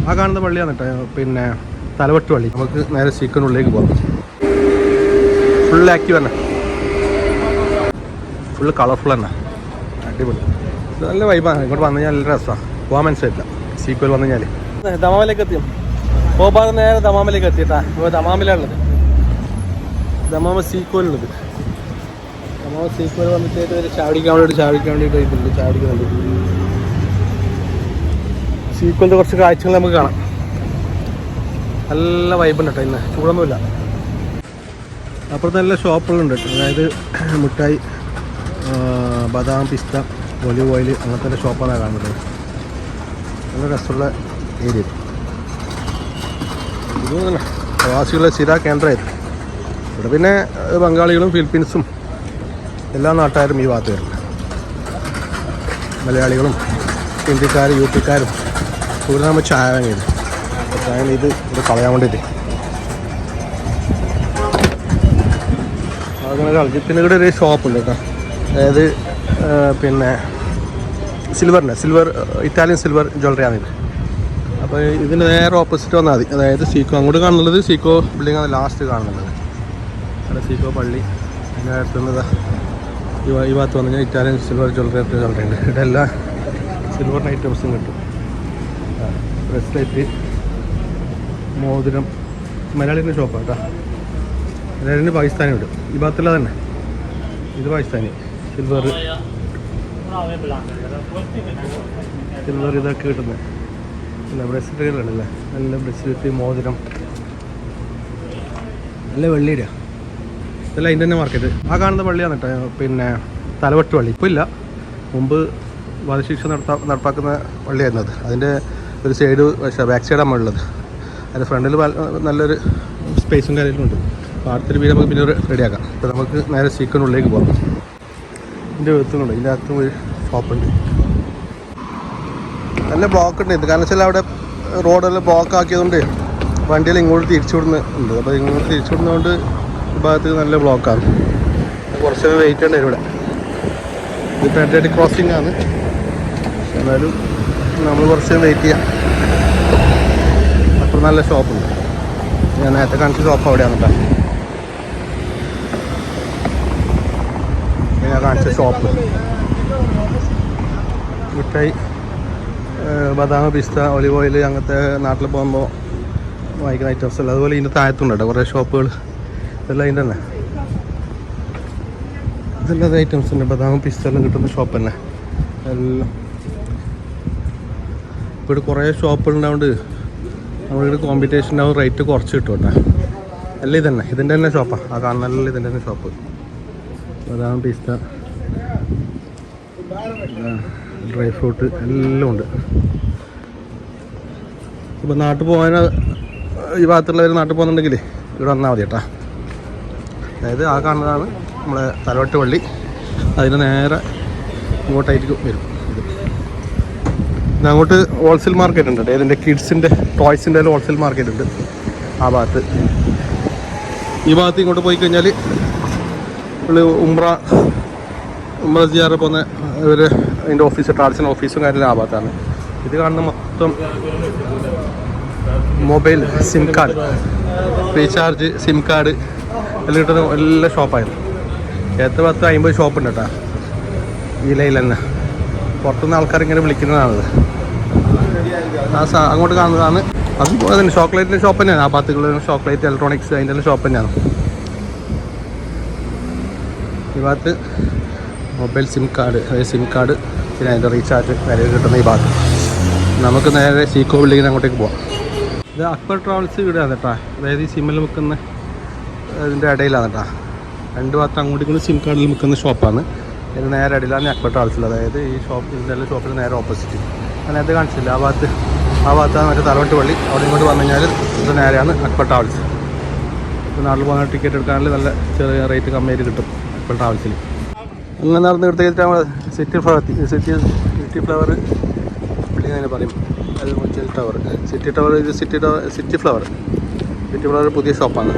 ആ കാണുന്ന പള്ളിയാണ് കേട്ടോ, പിന്നെ തലവെട്ട് പള്ളി. നമുക്ക് നേരെ സീക്കനുള്ളിലേക്ക് പോകാം. ഫുൾ ആക്റ്റീവ് തന്നെ, ഫുള്ള് കളർഫുൾ തന്നെ, അടിപൊളി. നല്ല വൈബാണ്. ഇങ്ങോട്ട് വന്നു കഴിഞ്ഞാൽ നല്ല രസമാണ്. പോകാൻ മനസ്സിലായില്ല. സീക്വൽ വന്നു കഴിഞ്ഞാൽ ദമാമിലേക്ക് എത്തിയും പോകാൻ നേരെ ദമാമിലേക്ക് എത്തിയിട്ടാ. ഇപ്പോൾ ദമാമിലാണുള്ളത്, ദമാമ സീക്വലുള്ളത്. ദമാമ സീക്വൽ വന്നിട്ട് ചാടിക്കാൻ വേണ്ടിയിട്ട് ഇതുണ്ട്, ചാടിക്കുന്നുണ്ട്. സീക്വലിൻ്റെ കുറച്ച് കാഴ്ചകൾ നമുക്ക് കാണാം. നല്ല വൈബുണ്ട് കേട്ടോ. ഇന്ന് ചൂടൊന്നുമില്ല. അപ്പുറത്ത് നല്ല ഷോപ്പുകളുണ്ട് കേട്ടോ. അതായത് മിഠായി, ബദാം, പിസ്ത, ഒലിവ് ഓയിൽ, അങ്ങനത്തെ ഷോപ്പാണ് കാണുന്നത്. നല്ല രസമുള്ള ഏരിയ. ഇത് തന്നെ പ്രവാസികളുടെ സ്ഥിര കേന്ദ്രമായിരുന്നു. ഇവിടെ പിന്നെ ബംഗാളികളും ഫിലിപ്പീൻസും എല്ലാ നാട്ടുകാരും ഈ ഭാഗത്ത് വരുന്നുണ്ട്. മലയാളികളും ഹിന്ദിക്കാരും യു പിക്കാരും ഇവിടെ നമ്മൾ ചായ വാങ്ങിയത്. ചായ ഇത് കളയാൻ വേണ്ടിയിട്ട് അങ്ങനെ കളിച്ച്. പിന്നെ ഇവിടെ ഒരു ഷോപ്പുണ്ട് കേട്ടോ. അതായത് പിന്നെ സിൽവർ ഇറ്റാലിയൻ സിൽവർ ജ്വല്ലറിയാണിത്. അപ്പോൾ ഇതിന് നേരെ ഓപ്പോസിറ്റ് വന്നാൽ മതി. അതായത് സീക്കോ അങ്ങോട്ട് കാണുന്നത് സീക്കോ ബിൽഡിംഗ് ആണ് ലാസ്റ്റ് കാണുന്നത്. അവിടെ സീക്കോ പള്ളി. അതിൻ്റെ അടുത്തുള്ളത് ഈ ഭാഗത്ത് വന്നു കഴിഞ്ഞാൽ ഇറ്റാലിയൻ സിൽവർ ജ്വല്ലറി ഉണ്ട്. ഇവിടെ എല്ലാ സിൽവറിൻ്റെ ഐറ്റംസും കിട്ടും. ബ്രസ്ലെറ്റ്, മോതിരം. മലയാളിൻ്റെ ഷോപ്പാണ് കേട്ടോ. മലയാളിന് പാകിസ്ഥാനി ഉണ്ട്. ഈ ഭാഗത്തുള്ള തന്നെ ഇത് പാകിസ്ഥാനി സിൽവർ ഇതൊക്കെ കിട്ടുന്നത്. അല്ല ബ്രസ്ലെറ്റുകളുണ്ടല്ലേ, നല്ല ബ്രസ്ലെറ്റ്, മോതിരം, നല്ല വെള്ളിയുടെ. ഇതല്ല അതിൻ്റെ തന്നെ മാർക്കറ്റ്. ആ കാണുന്ന പള്ളിയാണ് കേട്ടോ, പിന്നെ തലവെട്ട് പള്ളി. ഇപ്പോൾ ഇല്ല, മുമ്പ് വധശിക്ഷ നടപ്പാക്കുന്ന പള്ളിയായിരുന്നു അത്. അതിൻ്റെ ഒരു സൈഡ് ബാക്ക് സൈഡാണ് ഉള്ളത്. അതിൻ്റെ ഫ്രണ്ടിൽ നല്ലൊരു സ്പേസും കാര്യങ്ങളും ഉണ്ട്. അപ്പോൾ അടുത്തൊരു വീട് നമുക്ക് പിന്നെ റെഡിയാക്കാം. അപ്പോൾ നമുക്ക് നേരെ സീക്കനുള്ളിലേക്ക് പോകാം. ഇതിൻ്റെ എഴുത്തുന്നുണ്ട്, ഇതിൻ്റെ അകത്തും ഒരു ഷോപ്പുണ്ട്. നല്ല ബ്ലോക്ക് ഉണ്ട്. ഇത് കാരണം വെച്ചാൽ അവിടെ റോഡെല്ലാം ബ്ലോക്ക് ആക്കിയതുകൊണ്ട് വണ്ടിയിൽ ഇങ്ങോട്ട് തിരിച്ചു വിടുന്നുണ്ട്. അപ്പോൾ ഇങ്ങോട്ട് തിരിച്ചു വിടുന്നതുകൊണ്ട് ഈ ഭാഗത്ത് നല്ല ബ്ലോക്കാണ്. കുറച്ച് വെയിറ്റ് ഉണ്ട് ഇവിടെ. ഇത് പെഡ്രേറ്റ് ക്രോസിംഗ് ആണ്. എന്നാലും നമ്മൾ കുറച്ച് വെയിറ്റ് ചെയ്യാം. അത്ര നല്ല ഷോപ്പുണ്ട്. ഞാൻ നേരത്തെ കാണിച്ച ഷോപ്പ് അവിടെയാണ് കേട്ടോ. ഞാൻ കാണിച്ച ഷോപ്പ് മിഠായി, ബദാം, പിസ്ത, ഒലിവ് ഓയിൽ, അങ്ങനത്തെ നാട്ടിൽ പോകുമ്പോൾ വാങ്ങിക്കുന്ന ഐറ്റംസ് അല്ല. അതുപോലെ ഇതിൻ്റെ താഴത്തുണ്ട് കേട്ടോ കുറേ ഷോപ്പുകൾ. ഇതെല്ലാം അതിൻ്റെ തന്നെ ഇതെല്ലാം ഐറ്റംസ് ഉണ്ട്. ബദാം, പിസ്ത എല്ലാം കിട്ടുന്ന ഷോപ്പ് തന്നെ എല്ലാം. ഇവിടെ കുറേ ഷോപ്പുകളുണ്ടാവുകൊണ്ട് നമ്മളിവിടെ കോമ്പറ്റീഷൻ ഉണ്ടാവും, റേറ്റ് കുറച്ച് കിട്ടും കേട്ടോ. അല്ല ഇതന്നെ ഇതിൻ്റെ തന്നെ ഷോപ്പാണ്. ആ കാണുന്നല്ല ഇതിൻ്റെ തന്നെ ഷോപ്പ്. ബദാം, പിസ്ത, ഡ്രൈ ഫ്രൂട്ട് എല്ലാം ഉണ്ട്. ഇപ്പോൾ നാട്ടിൽ പോകാൻ ഈ ഭാഗത്തുള്ളവർ നാട്ടിൽ പോകുന്നുണ്ടെങ്കിൽ ഇവിടെ വന്നാൽ മതി കേട്ടോ. അതായത് ആ കാണുന്നതാണ് നമ്മളെ തലവെട്ട് പള്ളി. അതിന് നേരെ ഇങ്ങോട്ടായിട്ട് വരും. അങ്ങോട്ട് ഹോൾസെയിൽ മാർക്കറ്റ് ഉണ്ട്. ഇതിൻ്റെ കിഡ്സിൻ്റെ ടോയ്സിൻ്റെ ഹോൾസെയിൽ മാർക്കറ്റ് ഉണ്ട് ആ ഭാഗത്ത്. ഈ ഭാഗത്ത് ഇങ്ങോട്ട് പോയി കഴിഞ്ഞാൽ ഉംറ ജിയാറ് പോകുന്ന ഇവർ അതിൻ്റെ ഓഫീസ്, ട്രാൻസിൻ്റെ ഓഫീസും കാര്യങ്ങളും ആ ഭാഗത്താണ്. ഇത് കാണുന്ന മൊത്തം mobile, SIM card, recharge, SIM card എല്ലാം കിട്ടുന്ന എല്ലാ ഷോപ്പായിരുന്നു. 50 ഷോപ്പുണ്ട് കേട്ടോ ഈ ലൈനിൽ തന്നെ. പുറത്തുനിന്ന് ആൾക്കാർ ഇങ്ങനെ വിളിക്കുന്നതാണത്. അങ്ങോട്ട് കാണുന്നതാണ്. അതുപോലെ തന്നെ ചോക്ലേറ്റിൻ്റെ ഷോപ്പ് തന്നെയാണ്. ആ ഭാഗത്തുള്ള ചോക്ലേറ്റ്, ഇലക്ട്രോണിക്സ് അതിൻ്റെ തന്നെ ഷോപ്പ് തന്നെയാണ്. ഈ ഭാഗത്ത് മൊബൈൽ സിം കാർഡ്, പിന്നെ അതിൻ്റെ റീചാർജ് കാര്യങ്ങൾ കിട്ടുന്ന ഈ ഭാഗത്ത്. നമുക്ക് നേരെ സീക്കോ ബിൽഡിങ്ങിന് അങ്ങോട്ടേക്ക് പോവാം. ഇത് അക്ബർ ട്രാവൽസ് ഇവിടെയാണ് കേട്ടോ. അതായത് ഈ സിമ്മിൽ വിൽക്കുന്ന ഇതിൻ്റെ ഇടയിലാണ് കേട്ടോ. രണ്ട് ഭാഗത്ത് അങ്ങോട്ടും ഇങ്ങോട്ട് സിം കാർഡിൽ വിൽക്കുന്ന ഷോപ്പാണ്. ഇതിന് നേരെ ഇടയിലാണ് അക്ബർ ട്രാവൽസിൽ. അതായത് ഈ ഷോപ്പ് ഇതിൻ്റെ ഷോപ്പിന് നേരെ ഓപ്പോസിറ്റ്. ഞാൻ നേരത്തെ കാണിച്ചില്ല, ആ ഭാഗത്താണ് മറ്റേ തലവെട്ട് പള്ളി. അവിടെ ഇങ്ങോട്ട് വന്നു കഴിഞ്ഞാൽ ഇത് നേരെയാണ് അക്ബർ ട്രാവൽസ്. ഇപ്പോൾ നാട്ടിൽ പോകുന്ന ടിക്കറ്റ് എടുക്കാണെങ്കിൽ നല്ല ചെറിയ റേറ്റ് കമ്മിയായിട്ട് കിട്ടും അക്ബർ ട്രാവൽസിൽ. അങ്ങനെ നടന്ന് എടുത്തിട്ട് നമ്മൾ സിറ്റി ഫ്ലവർ ബിൽഡിംഗ് തന്നെ പറയും. അത് മുച്ചൽ ടവർ, സിറ്റി ടവർ. ഇത് സിറ്റി ഫ്ലവർ പുതിയ ഷോപ്പാണ്.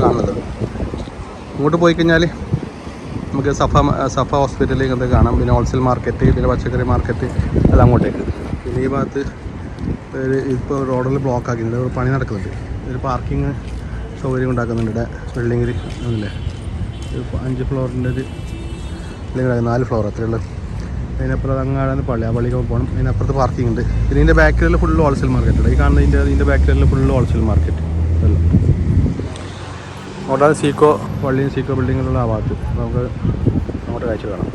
കാണുന്നത്. ഇങ്ങോട്ട് പോയി കഴിഞ്ഞാൽ നമുക്ക് സഫ ഹോസ്പിറ്റലിൽ ഇങ്ങനത്തെ കാണാം. പിന്നെ ഹോൾസെയിൽ മാർക്കറ്റ്, പിന്നെ പച്ചക്കറി മാർക്കറ്റ് എല്ലാം അങ്ങോട്ടേക്ക്. പിന്നെ ഈ ഭാഗത്ത് ഇപ്പോൾ റോഡിൽ ബ്ലോക്ക് ആക്കിയിട്ടുണ്ട്, പണി നടക്കുന്നുണ്ട്. ഒരു പാർക്കിംഗ് സൗകര്യം ഉണ്ടാക്കുന്നുണ്ട് ഇവിടെ ബിൽഡിങ്ങിൽ. ഒന്നില്ലേ, ഒരു 5 ഫ്ലോറിൻ്റെ ഒരു ബിൽഡിംഗ്, 4 ഫ്ലോർ അത്രയേ ഉള്ളൂ. അതിനപ്പുറം അങ്ങാടാണ് പള്ളി, ആ പള്ളിക്ക് പോകണം. അതിനപ്പുറത്ത് പാർക്കിംഗ് ഉണ്ട്. പിന്നെ ഇതിൻ്റെ ബാക്കിലുള്ള ഫുള്ള് ഹോൾസെയിൽ മാർക്കറ്റ് ഉണ്ട്. ഈ കാണുന്ന ഇതിൻ്റെ ബാക്കിലുള്ള ഫുള്ള് ഹോൾസെയിൽ മാർക്കറ്റ് അല്ല. അവിടെ സീക്കോ പള്ളിയും സീക്കോ ബിൽഡിങ്ങിലുള്ള ആ ഭാഗത്ത് നമുക്ക് അങ്ങോട്ട് കാഴ്ച കാണാം.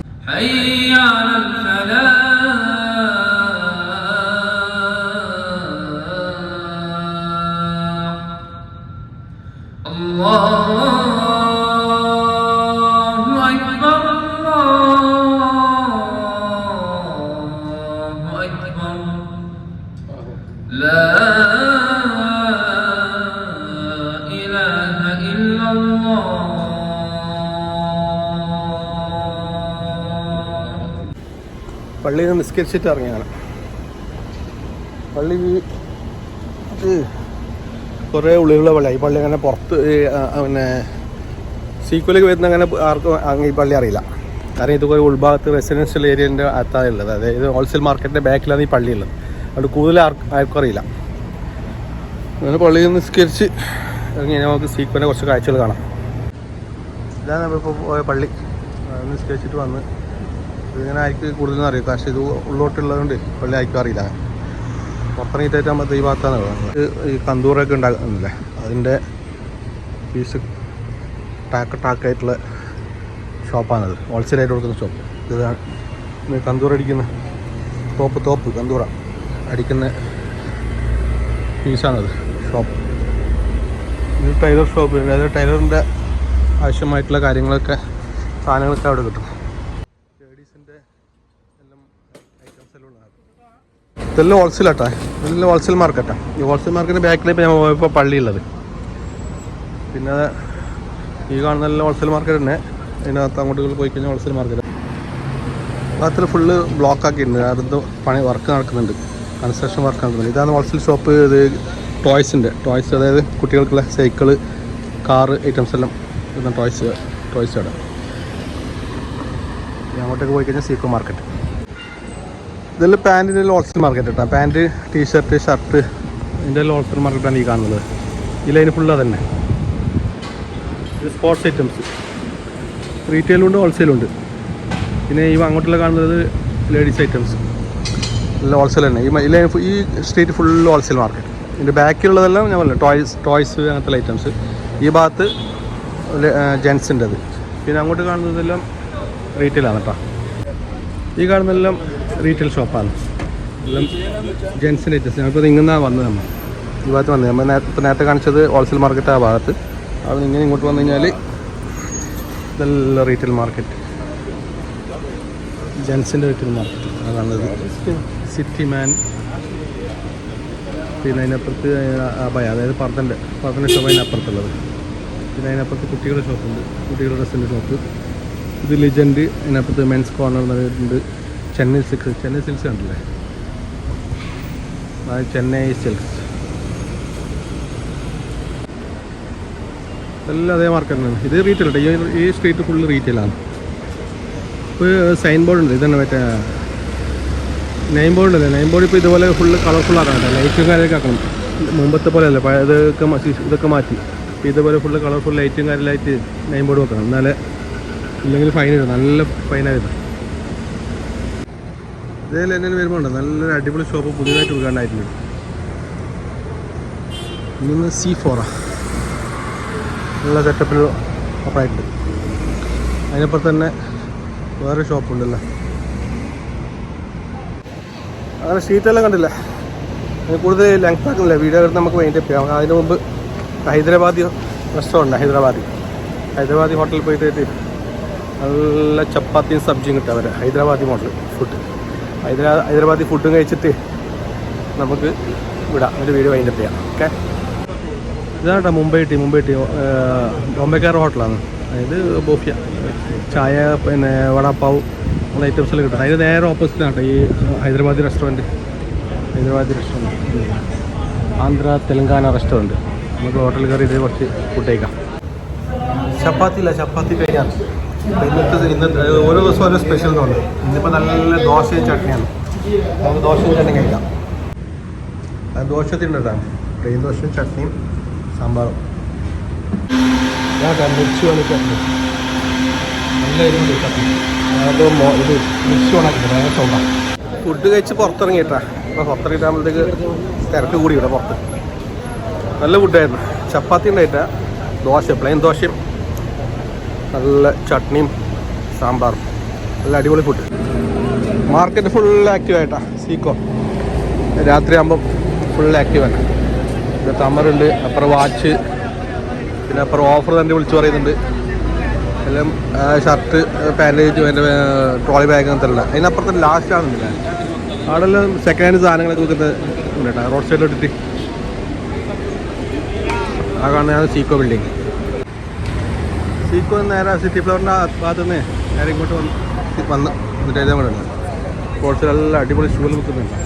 പള്ളിയിൽ നിന്ന് നിസ്കരിച്ചിട്ട് ഇറങ്ങിയാണ്. പള്ളി കുറേ ഉള്ളിലുള്ള പള്ളിയാണ്. ഈ പള്ളി അങ്ങനെ പുറത്ത് പിന്നെ സീക്വലേക്ക് വരുന്ന അങ്ങനെ ആർക്കും ഈ പള്ളി അറിയില്ല. കാരണം ഇത് ഉൾഭാഗത്ത് റെസിഡൻഷ്യൽ ഏരിയൻ്റെ അകത്താണ് ഉള്ളത്. അതായത് ഹോൾസെയിൽ മാർക്കറ്റിൻ്റെ ബാക്കിലാണ് ഈ പള്ളിയുള്ളത്. അതുകൊണ്ട് കൂടുതൽ ആർക്കും അറിയില്ല. അങ്ങനെ പള്ളിയിൽ നിന്ന് നിസ്കരിച്ച് ഇറങ്ങി നമുക്ക് സീക്വലിൻ്റെ കുറച്ച് കാഴ്ചകൾ കാണാം. ഇതാണ് നമ്മളിപ്പോൾ പോയ പള്ളി. നിസ്കരിച്ചിട്ട് വന്ന് ഇതിങ്ങനെ ആയിരിക്കും കൂടുതലും അറിയാം. പക്ഷേ ഇത് ഉള്ളോട്ടുള്ളതുകൊണ്ട് പള്ളി ആയിരിക്കും അറിയില്ല. പുറത്തിറങ്ങിയിട്ടായിട്ട് നമ്മൾ ഈ ഭാഗത്താണ് കാണുന്നത്. ഈ കന്തൂറൊക്കെ ഉണ്ടാക്കുന്നില്ലേ, അതിൻ്റെ പീസ് ടാക്കായിട്ടുള്ള ഷോപ്പാണത്. ഹോൾസെയിലായിട്ട് കൊടുക്കുന്ന ഷോപ്പ്. ഇതാണ് കന്തൂർ അടിക്കുന്ന തോപ്പ് കന്തൂറ അടിക്കുന്ന പീസാണത് ഷോപ്പ്. ഇത് ടൈലർ ഷോപ്പ്. അതായത് ടൈലറിൻ്റെ ആവശ്യമായിട്ടുള്ള കാര്യങ്ങളൊക്കെ സാധനങ്ങളൊക്കെ അവിടെ കിട്ടും. ലേഡീസിൻ്റെ എല്ലാം ഐറ്റംസ് എല്ലാം ഉണ്ടാകും. ഇതെല്ലാം ഹോൾസെയിലാട്ടാ, ഇതെല്ലാം ഹോൾസെയിൽ മാർക്കറ്റാണ്. ഈ ഹോൾസെയിൽ മാർക്കറ്റിൻ്റെ ബാക്കിലേക്ക് ഞാൻ പോയപ്പോൾ പള്ളിയുള്ളത്. പിന്നെ ഈ കാണുന്നതെല്ലാം ഹോൾസെയിൽ മാർക്കറ്റ് തന്നെ. അതിനകത്ത് അങ്ങോട്ട് പോയി കഴിഞ്ഞാൽ ഹോൾസെയിൽ മാർക്കറ്റ്. ഭാഗത്തിൽ ഫുള്ള് ബ്ലോക്ക് ആക്കിയിട്ടുണ്ട്. അടുത്ത് പണി വർക്ക് നടക്കുന്നുണ്ട്, കൺസ്ട്രക്ഷൻ വർക്ക് നടക്കുന്നുണ്ട്. ഇതാണ് ഹോൾസെയിൽ ഷോപ്പ്. ഇത് ടോയ്സ് അതായത് കുട്ടികൾക്കുള്ള സൈക്കിള്, കാറ് ഐറ്റംസ് എല്ലാം ഇന്ന് ടോയ്സ് അവിടെ. അങ്ങോട്ടേക്ക് പോയി കഴിഞ്ഞാൽ സീക്കോ മാർക്കറ്റ്. ഇതെല്ലാം പാൻറ്റിൻ്റെ ഹോൾസെയിൽ മാർക്കറ്റ് കേട്ടോ. പാൻറ്റ്, ടീഷർട്ട്, ഷർട്ട് ഇതിൻ്റെ എല്ലാം ഹോൾസെയിൽ മാർക്കറ്റാണ് ഈ കാണുന്നത്. ഈ ലൈന് ഫുള്ള് അതന്നെ. ഇത് സ്പോർട്സ് ഐറ്റംസ് റീറ്റെയിലുണ്ട്, ഹോൾസെയിലുണ്ട്. പിന്നെ ഈ അങ്ങോട്ടുള്ള കാണുന്നത് ലേഡീസ് ഐറ്റംസ് എല്ലാം ഹോൾസെയിൽ തന്നെ. ഈ സ്ട്രീറ്റ് ഫുള്ള് ഹോൾസെയിൽ മാർക്കറ്റ്. ഇതിൻ്റെ ബാക്കിലുള്ളതെല്ലാം ഞാൻ പറഞ്ഞില്ല ടോയ്സ് അങ്ങനത്തെ ഐറ്റംസ്. ഈ ഭാഗത്ത് ജെൻസിൻ്റെത്. പിന്നെ അങ്ങോട്ട് കാണുന്നതെല്ലാം റീറ്റെയിലാണ് കേട്ടോ. ഈ കാണുന്നതെല്ലാം റീറ്റെയിൽ ഷോപ്പാണ്. എല്ലാം ജെൻസിൻ്റെ ഐറ്റംസ്. ഞങ്ങളിപ്പോൾ ഇങ്ങനെയാണ് വന്നത്. ഈ ഭാഗത്ത് വന്നത് നമ്മൾ നേരത്തെ കാണിച്ചത് ഹോൾസെയിൽ മാർക്കറ്റ് ആ ഭാഗത്ത്. അവിടെ ഇങ്ങനെ ഇങ്ങോട്ട് വന്നു കഴിഞ്ഞാൽ ഇതെല്ലാം റീറ്റെയിൽ മാർക്കറ്റ്, ജെൻസിൻ്റെ റീറ്റെയിൽ മാർക്കറ്റ് അതാണത്. City man. പിന്നെ അതിനപ്പുറത്ത് അഭയ, അതായത് പർദ്ദൻ്റെ ഷോപ്പ് അതിനപ്പുറത്തുള്ളത്. പിന്നെ അതിനപ്പുറത്ത് കുട്ടികളുടെ ഷോപ്പുണ്ട്, കുട്ടികളുടെ ഡ്രസ്സിൻ്റെ ഷോപ്പ്. ഇത് ലിജൻഡ്. അതിനപ്പുറത്ത് മെൻസ് കോർണർ ഉണ്ട്. ചെന്നൈ സിൽക്സ് കണ്ടില്ലേ, അതായത് ചെന്നൈ സിൽക്സ്. എല്ലാം അതേ മാർക്കറ്റിനാണ്. ഇത് റീറ്റെയിൽ കേട്ടോ. ഈ സ്ട്രീറ്റ് ഫുള്ള് റീറ്റെയിലാണ്. ഇപ്പോൾ സൈൻ ബോർഡ് ഉണ്ട്. ഇതന്നെ മറ്റേ നെയിം ബോർഡ് അല്ലേ. നെയിം ബോർഡ് ഇപ്പോൾ ഇതുപോലെ ഫുള്ള് കളർഫുള്ളാക്കണം കേട്ടോ. ലൈറ്റും കാര്യമൊക്കെ ആക്കണം. മുമ്പത്തെ പോലെ അല്ല, ഇതൊക്കെ മാറ്റി ഇപ്പോൾ ഇതുപോലെ ഫുള്ള് കളർഫുൾ ലൈറ്റും കാര്യമായിട്ട് നെയിം ബോർഡ് വെക്കണം. എന്നാലേ ഇല്ലെങ്കിൽ ഫൈൻ ഇടും, നല്ല ഫൈനായിരുന്നു. ഇതേപോലെ തന്നെ വരുമ്പോൾ ഉണ്ട് നല്ലൊരു അടിപൊളി ഷോപ്പ് പുതിയതായിട്ട് ഉദ്ഘാടനമായിട്ടുണ്ട്. ഇന്ന് C4 നല്ല സെറ്റപ്പിൽ ഓപ്പണായിട്ടുണ്ട്. അതിനപ്പുറത്ത് തന്നെ വേറെ ഷോപ്പുണ്ടല്ലോ. അങ്ങനെ സ്ട്രീറ്റെല്ലാം കണ്ടില്ല. കൂടുതൽ ലെങ്ത് ആക്കുന്നില്ല, വീഡിയോ എടുത്ത് നമുക്ക് വൈൻഡപ്പ് ചെയ്യാം. അതിന് മുമ്പ് ഹൈദരാബാദി റെസ്റ്റോറൻറ്റ്, ഹൈദരാബാദി ഹോട്ടലിൽ പോയിട്ട് നല്ല ചപ്പാത്തിയും സബ്ജിയും കിട്ടും. അവർ ഹൈദരാബാദി മോഡൽ ഫുഡ്, ഹൈദരാബാദി ഫുഡും കഴിച്ചിട്ട് നമുക്ക് വിടാം. ഒരു വീഡിയോ വൈൻഡപ്പ് ചെയ്യാം. ഓക്കെ. ഇതാണ് കേട്ടോ മുംബൈ ടീ ബോംബെക്കാർ ഹോട്ടലാണ്. അതായത് ബോഫിയ, ചായ, പിന്നെ വടാപ്പാവ് ഉള്ള ഐറ്റംസെല്ലാം കിട്ടും. അതിന് നേരെ ഓപ്പോസിറ്റാണ് കേട്ടോ ഈ ഹൈദരാബാദി റെസ്റ്റോറൻറ്റ്. ആന്ധ്ര തെലങ്കാന റെസ്റ്റോറൻറ്റ്. നമുക്ക് ഹോട്ടലിൽ കയറി ഇത് കുറച്ച് ഫുഡ് കഴിക്കാം. ചപ്പാത്തി കഴിഞ്ഞാൽ ഇന്നത്തെ ഓരോ ദിവസം ഓരോ സ്പെഷ്യൽ തോന്നുന്നു. ഇന്നിപ്പോൾ നല്ല ദോശയും ചട്നിയാണ്. നമുക്ക് ദോശയും ചട്നി കഴിക്കാം. ദോശത്തിൻ്റെ കേട്ടോ, പ്ലെയിൻ ദോശയും ചട്നിയും സാമ്പാറും. മിക്സ് വേണം ചട്നി, നല്ല എരിവുണ്ട് ചട്നി. അത് ഇത് മിക്സ് വേണമാക്കില്ല, ഭയങ്കര സൗണ്ടാണ്. ഫുഡ് കഴിച്ച് പുറത്തിറങ്ങിയിട്ടാ. അപ്പോൾ പുറത്തിറങ്ങിയിട്ടാകുമ്പോഴത്തേക്ക് തിരക്ക് കൂടി ഇവിടെ പുറത്ത്. നല്ല ഫുഡായിരുന്നു. ചപ്പാത്തി ഉണ്ടായിട്ടാ, ദോശ പ്ലെയിൻ ദോശയും നല്ല ചട്നിയും സാമ്പാറും, നല്ല അടിപൊളി ഫുഡ്. മാർക്കറ്റ് ഫുൾ ആക്റ്റീവായിട്ടാ. സീക്കോ രാത്രിയാകുമ്പം ഫുൾ ആക്റ്റീവാണ്. ഇവിടെ തമറുണ്ട്, അപ്പുറം വാച്ച്, പിന്നെ അപ്പുറം ഓഫർ തന്നെ വിളിച്ച് പറയുന്നുണ്ട്. എല്ലാം ഷർട്ട്, പാൻറ്റ്, എൻ്റെ ട്രോളി ബാഗ് അങ്ങനത്തെ എല്ലാം. അതിനപ്പുറത്ത് ലാസ്റ്റാണെന്നില്ല, അവിടെ എല്ലാം സെക്കൻഡ് ഹാൻഡ് സാധനങ്ങളൊക്കെ വിൽക്കുന്നത് ഉണ്ട് കേട്ടോ, റോഡ് സൈഡിൽ ഇട്ടിട്ട്. ആ കാണുന്നതാണ് സീക്കോ ബിൽഡിങ്. സീക്കോ നേരെ സിറ്റി ഫ്ലവറിൻ്റെ ഭാഗത്ത് നിന്ന് നേരെ ഇങ്ങോട്ട് എന്നിട്ട് എഴുതാൻ കൂടെ ഉണ്ട്. സ്പോർട്സിലെല്ലാം അടിപൊളി ഷൂകൾ വിൽക്കുന്നുണ്ട്.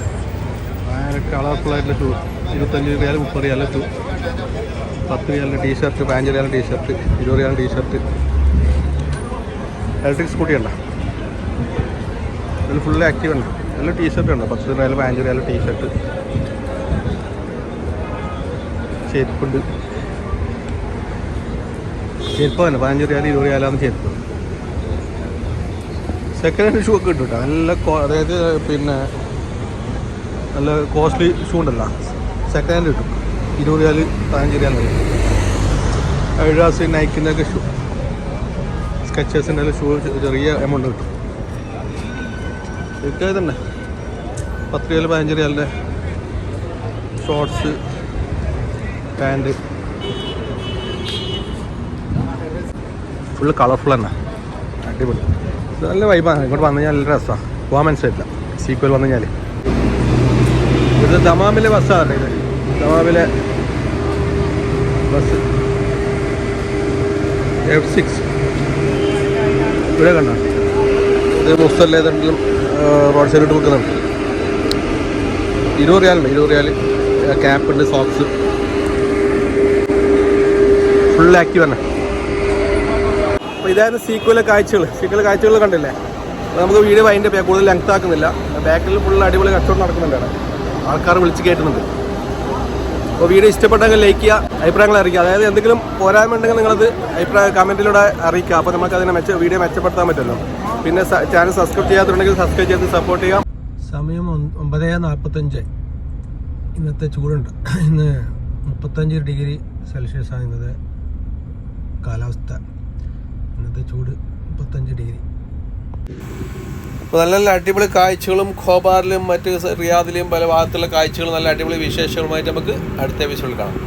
ഭയങ്കര കളർഫുള്ളായിട്ടുള്ള ഷൂ. 25 റിയാൽ, 30 റിയാൽ ഷൂ, 10 റിയാലിൻ്റെ ടീഷർട്ട്, 15 റിയാലിൻ്റെ ടീഷർട്ട്, 20 റിയാലിൻ്റെ ടീഷർട്ട്. ഇലക്ട്രിക് സ്കൂട്ടി ഉണ്ടോ, അതിൽ ഫുള്ള് ആക്റ്റീവ് ഉണ്ട്. നല്ല ടീഷർട്ട് ഉണ്ട്, 10 റിയാൽ, 15 റിയാൽ ടീഷർട്ട്. ചെരുപ്പുണ്ട്, ചെരുപ്പ് തന്നെ 15 റിയാൽ, 20 റിയാലാണ് ചെരുപ്പ്. സെക്കൻഡ് ഹാൻഡ് ഷൂ ഒക്കെ കിട്ടും കേട്ടോ, നല്ല അതായത് പിന്നെ നല്ല കോസ്റ്റ്ലി ഷൂ ഉണ്ടല്ലോ, സെക്കൻഡ് ഹാൻഡ് കിട്ടും. 20 റിയാൽ, 15 റിയാൽ വരെ. അഡിഡാസ്, നൈക്കിൻ്റെ ഒക്കെ ഷൂ, സ്കെച്ചേഴ്സിൻ്റെ ഷൂ ചെറിയ എമൗണ്ട് കിട്ടും. ഇതൊക്കെ തന്നെ 10 റിയാൽ, 15 റിയാലിൻ്റെ ഷോർട്സ്, പാൻറ്റ്, ഫുള്ള് കളർഫുൾ തന്നെ, അടിപൊളി. നല്ല വൈബാണ്. ഇങ്ങോട്ട് വന്നു കഴിഞ്ഞാൽ നല്ല രസമാണ്, പോകാൻ മനസ്സിലായില്ല. സീക്വൽ വന്നു കഴിഞ്ഞാൽ ഇത് ദമാമിലെ ബസ്സാണ്. ഇത് ദമാമിലെ ബസ് F6. ഇവിടെ കണ്ടോ, ഇത് മുസ്തല്ല ഏതെങ്കിലും റോഡ് സൈഡിലോട്ട് വെക്കുന്നുണ്ട്. 20 റിയാലുണ്ട്, 20 റിയാൽ. ക്യാപ്പുണ്ട്, സോക്സ്, ഫുൾ ആക്റ്റീവ് തന്നെ. അപ്പോൾ ഇതായിരുന്നു സീക്വലെ കാഴ്ചകൾ കണ്ടില്ലേ. അപ്പോൾ നമുക്ക് വീഡിയോ അതിൻ്റെ കൂടുതൽ ലെങ്ത് ആക്കുന്നില്ല. ബാക്കിൽ ഫുൾ അടിപൊളി കച്ചവടം നടക്കുന്നുണ്ട്, ആൾക്കാർ വിളിച്ച് കയറ്റുന്നുണ്ട്. അപ്പോൾ വീഡിയോ ഇഷ്ടപ്പെട്ടെങ്കിൽ ലൈക്ക് ചെയ്യുക, അഭിപ്രായങ്ങൾ അറിയിക്കുക. അതായത് എന്തെങ്കിലും പോരായ്മ ഉണ്ടെങ്കിൽ നിങ്ങളത് കമൻറ്റിലൂടെ അറിയിക്കുക. അപ്പോൾ നമുക്ക് അതിനെ വീഡിയോ മെച്ചപ്പെടുത്താൻ പറ്റുമല്ലോ. പിന്നെ ചാനൽ സബ്സ്ക്രൈബ് ചെയ്യാത്തുണ്ടെങ്കിൽ സബ്സ്ക്രൈബ് ചെയ്ത് സപ്പോർട്ട് ചെയ്യാം. സമയം 9:45. ഇന്നത്തെ ചൂടുണ്ട്. ഇന്ന് 35 ഡിഗ്രി സെൽഷ്യസാണ് ഇന്നത്തെ കാലാവസ്ഥ. ഇന്നത്തെ ചൂട് 35 ഡിഗ്രി. അപ്പോൾ നല്ല നല്ല അടിപൊളി കാഴ്ചകളും ഖോബാറിലും മറ്റ് റിയാദിലും പല ഭാഗത്തുള്ള കാഴ്ചകളും നല്ല അടിപൊളി വിശേഷങ്ങളുമായിട്ട് നമുക്ക് അടുത്ത എപ്പിസോഡിൽ കാണാം.